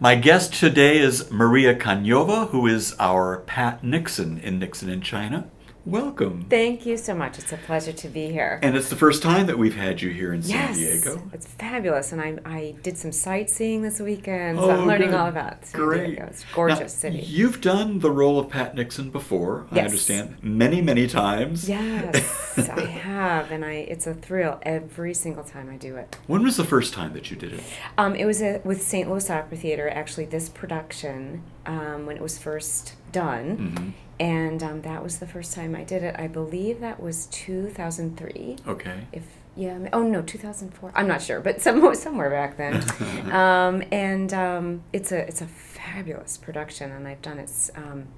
My guest today is Maria Kanyova, who is our Pat Nixon in Nixon in China. Welcome. Thank you so much. It's a pleasure to be here. And it's the first time that we've had you here in San Diego. It's fabulous. And I did some sightseeing this weekend, so I'm learning all about San Diego. It's a gorgeous city. You've done the role of Pat Nixon before, I understand, many, many times. Yes, I have. And it's a thrill every single time I do it. When was the first time that you did it? It was with St. Louis Opera Theater, actually, this production, when it was first done. Mm-hmm. And that was the first time I did it. I believe that was 2003. Okay. Oh no, 2004. I'm not sure, but somewhere back then. It's a fabulous production, and I've done it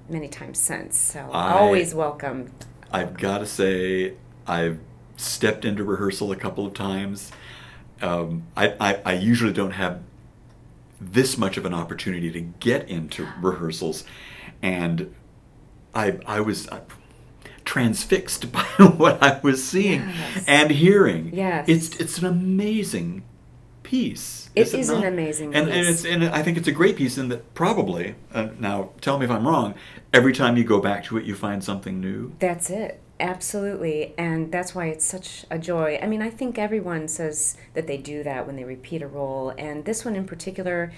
many times since. So always welcome. I've got to say, I've stepped into rehearsal a couple of times. I usually don't have this much of an opportunity to get into rehearsals, and I was transfixed by what I was seeing and hearing. Yes, it's an amazing piece. It is an amazing piece, and I think it's a great piece. In that probably now, tell me if I'm wrong. Every time you go back to it, you find something new. That's it. Absolutely, and that's why it's such a joy. I mean, I think everyone says that they do that when they repeat a role, and this one in particular.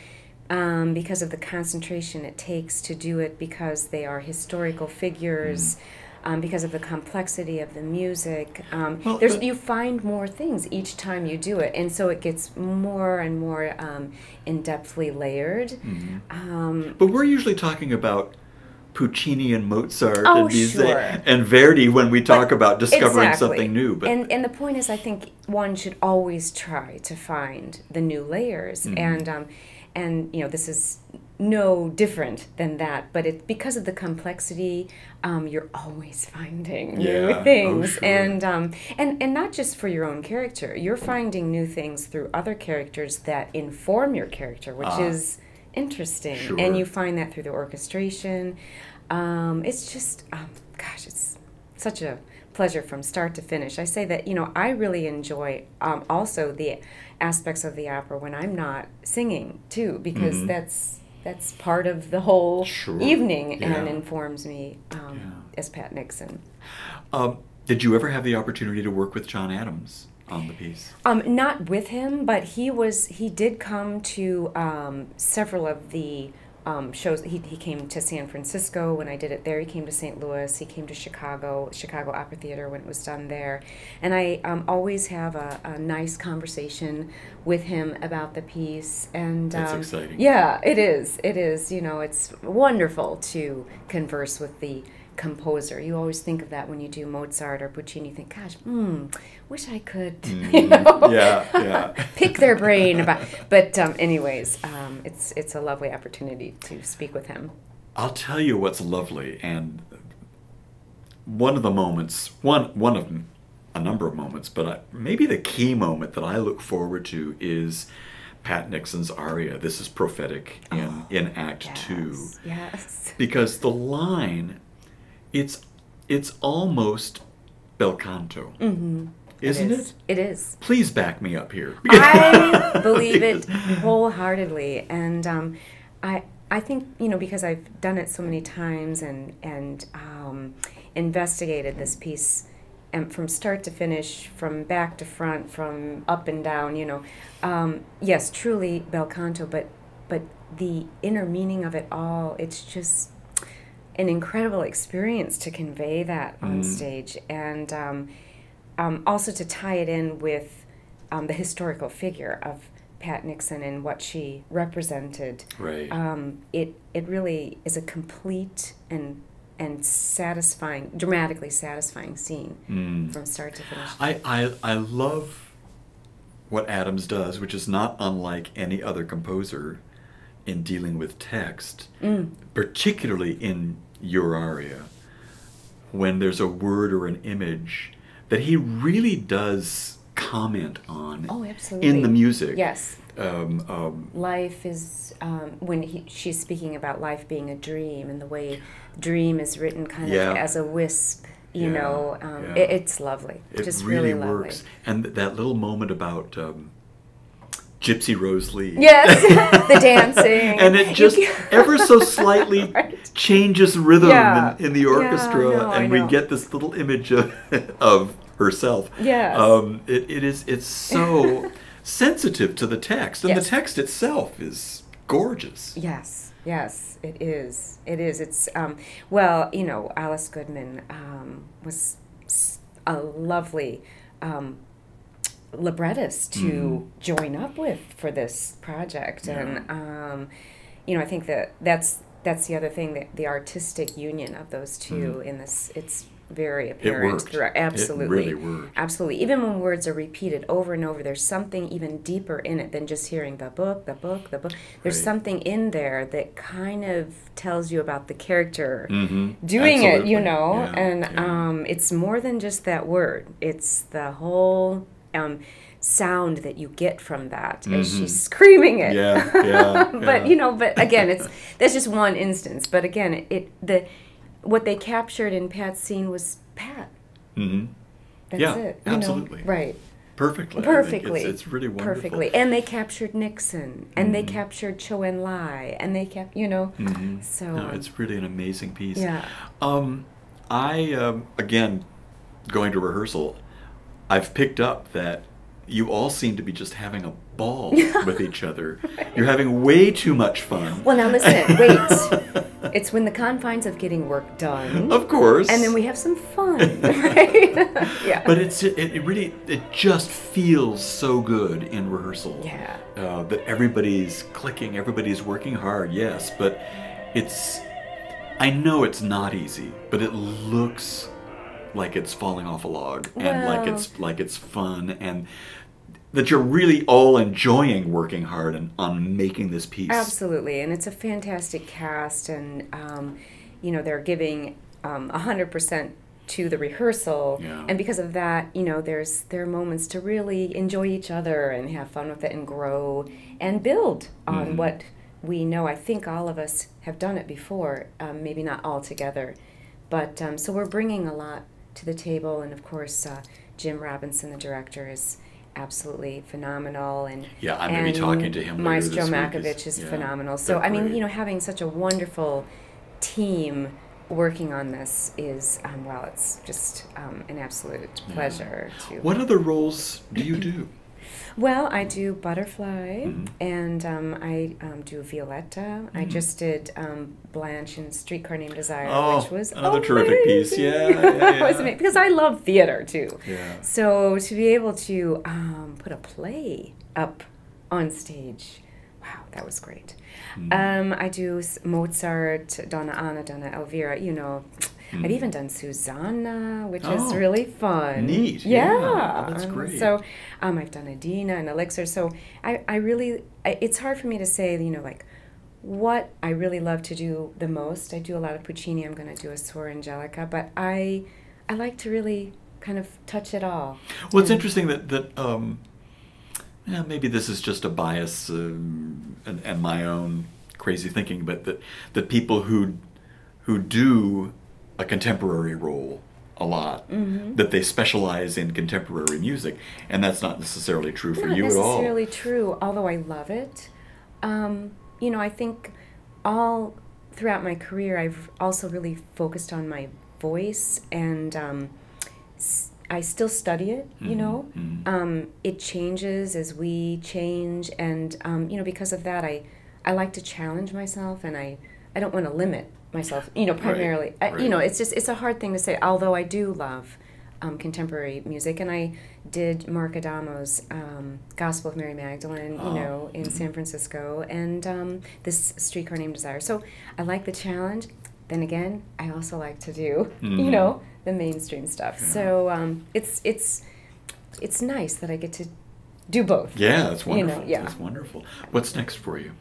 Because of the concentration it takes to do it, because they are historical figures, because of the complexity of the music. You find more things each time you do it, and so it gets more and more in-depthly layered. Mm-hmm. But we're usually talking about Puccini and Mozart and Bizet and Verdi when we talk about discovering something new. But and the point is, I think one should always try to find the new layers, and this is no different than that, but because of the complexity, you're always finding new things, and not just for your own character. You're finding new things through other characters that inform your character, which is interesting, and you find that through the orchestration. It's just, it's such a pleasure from start to finish. I say that, I really enjoy also the aspects of the opera when I'm not singing too, because that's part of the whole evening and informs me as Pat Nixon. Did you ever have the opportunity to work with John Adams on the piece? Not with him, but he did come to several of the shows. He came to San Francisco when I did it there. He came to St. Louis. He came to Chicago Opera Theater when it was done there. And I always have a nice conversation with him about the piece. And that's exciting. Yeah, it is. It is. It's wonderful to converse with the composer. You always think of that when you do Mozart or Puccini. You think, gosh, wish I could, pick their brain about. But anyways, it's a lovely opportunity to speak with him. I'll tell you what's lovely, and one of the moments, one of a number of moments, but maybe the key moment that I look forward to is Pat Nixon's aria. This is prophetic in Act 2. Yes. Because the line. It's almost bel canto, isn't it? It is. Please back me up here. I believe it wholeheartedly, and I think because I've done it so many times and investigated this piece, and from start to finish, from back to front, from up and down. Yes, truly bel canto, but the inner meaning of it all. It's just an incredible experience to convey that on stage, and also to tie it in with the historical figure of Pat Nixon and what she represented. Right. It really is a complete and satisfying, dramatically satisfying scene from start to finish. I love what Adams does, which is not unlike any other composer in dealing with text, particularly in your aria, when there's a word or an image that he really does comment on in the music. Yes. Life is, when she's speaking about life being a dream, and the way dream is written kind of as a wisp, it's lovely. It just really lovely. works. And that little moment about Gypsy Rose Lee. Yes, the dancing. And it just ever so slightly right. changes rhythm Yeah. in the orchestra, Yeah, and we get this little image of herself. Yes. It's so sensitive to the text, and Yes. the text itself is gorgeous. Yes, yes, it is. It is. It's well, you know, Alice Goodman was a lovely librettist to join up with for this project, and you know, I think that's the other thing, that the artistic union of those two in this, it's very apparent throughout. Absolutely. It really worked. Absolutely. Even when words are repeated over and over, there's something even deeper in it than just hearing the book, the book, the book. There's Right. something in there that kind of tells you about the character doing Absolutely. it, you know. Yeah, And yeah. it's more than just that word. It's the whole sound that you get from that as she's screaming it. Yeah. But you know, but again, that's just one instance. But again, what they captured in Pat's scene was Pat. Mm-hmm. That's Yeah, it. absolutely. Right. Perfectly. I think Perfectly. It's really wonderful. Perfectly. And they captured Nixon, and they captured Cho En Lai, and they kept, you know. So No, it's really an amazing piece. yeah. I again, going to rehearsal, I've picked up that you all seem to be just having a ball with each other. You're having way too much fun. Well, now listen, wait. It's when the confines of getting work done. Of course. And then we have some fun, right? Yeah. But it just feels so good in rehearsal. Yeah. That everybody's clicking, everybody's working hard, yes, but I know it's not easy, but it looks like it's falling off a log, and like it's fun, and that you're really all enjoying working hard and on making this piece. Absolutely, and it's a fantastic cast, and you know, they're giving 100% to the rehearsal, and because of that, you know, there are moments to really enjoy each other and have fun with it and grow and build on what we know. I think all of us have done it before, maybe not all together, but so we're bringing a lot to the table, and of course, Jim Robinson, the director, is absolutely phenomenal, and I'm going to be talking to him later Maestro this week. Makovich is phenomenal. So I mean, you know, having such a wonderful team working on this is well, it's just an absolute pleasure. What other roles do you do? Well, I do Butterfly, and I do Violetta. I just did Blanche in Streetcar Named Desire, which was another amazing. terrific piece. Yeah. Was amazing, because I love theater too. Yeah. So to be able to put a play up on stage, wow, that was great. I do Mozart, Donna Anna, Donna Elvira, you know. I've even done Susanna, which is really fun. Neat. Yeah. That's great. So I've done Adina and Elixir. So I really, it's hard for me to say, you know, like, what I really love to do the most. I do a lot of Puccini. I'm going to do a Suor Angelica. But I like to really kind of touch it all. Well, it's interesting that maybe this is just a bias and my own crazy thinking, but that people who do a contemporary role a lot, that they specialize in contemporary music, and that's not necessarily true for you at all. Not necessarily true, although I love it. You know, I think all throughout my career, I've also really focused on my voice, and I still study it, you know. It changes as we change, and, you know, because of that, I like to challenge myself, and I don't want to limit myself, you know, primarily. Right. You know, it's a hard thing to say, although I do love contemporary music, and I did Mark Adamo's Gospel of Mary Magdalene, you know, in San Francisco, and this Streetcar Named Desire. So I like the challenge. Then again, I also like to do, you know, the mainstream stuff. Yeah. So it's nice that I get to do both. Yeah, that's wonderful. You know, That's wonderful. What's next for you?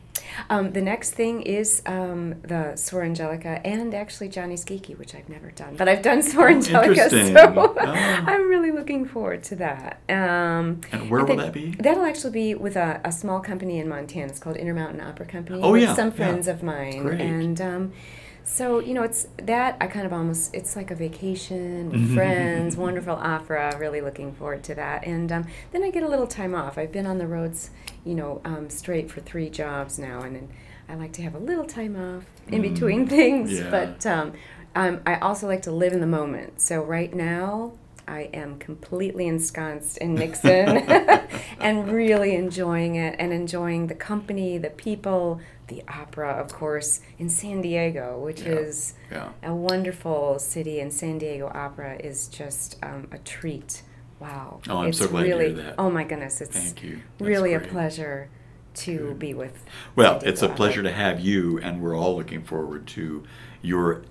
The next thing is the Suor Angelica, and actually Johnny Skiki, which I've never done. But I've done Suor Angelica, so I'm really looking forward to that. And where will that be? That'll actually be with a small company in Montana. It's called Intermountain Opera Company. Oh, with yeah. some friends of mine. Great. And So, it's that I kind of almost, it's like a vacation with friends, wonderful opera, really looking forward to that. And then I get a little time off. I've been on the roads, straight for 3 jobs now, and I like to have a little time off in between things. Yeah. But I also like to live in the moment. So right now, I am completely ensconced in Nixon and really enjoying it and enjoying the company, the people, the opera, of course, in San Diego, which is a wonderful city, and San Diego Opera is just a treat. Wow. Oh, I'm it's so glad really, to hear that. Oh my goodness, it's Thank you. really great. A pleasure to be with. Well, San Diego it's a pleasure Opera. to have you, and we're all looking forward to your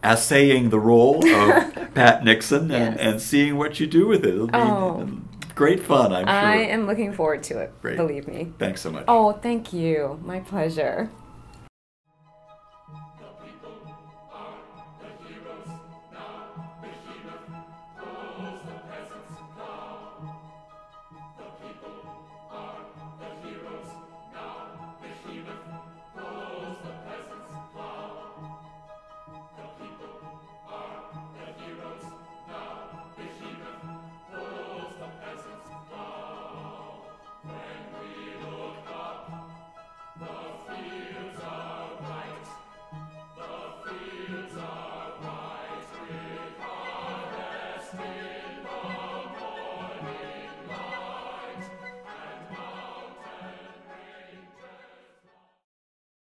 essaying the role of Pat Nixon and seeing what you do with it. It'll be great fun, I'm sure. I am looking forward to it, Great. believe me. Thanks so much. Oh, thank you. My pleasure.